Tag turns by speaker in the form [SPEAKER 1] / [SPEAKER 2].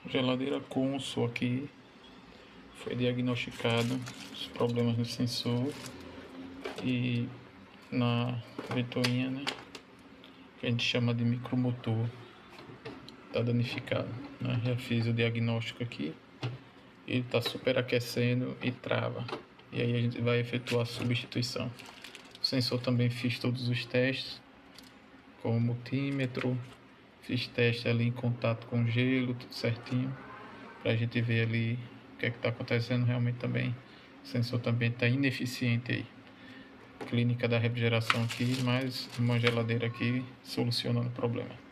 [SPEAKER 1] Geladeira Consul aqui, foi diagnosticado os problemas no sensor e na ventoinha, né, que a gente chama de micromotor, tá danificado, né? Já fiz o diagnóstico aqui, ele tá superaquecendo e trava, e aí a gente vai efetuar a substituição. O sensor também fiz todos os testes com o multímetro, fiz teste ali em contato com gelo, tudo certinho, para a gente ver ali o que é que está acontecendo realmente também. O sensor também está ineficiente aí. Clínica da refrigeração aqui, mais uma geladeira aqui solucionando o problema.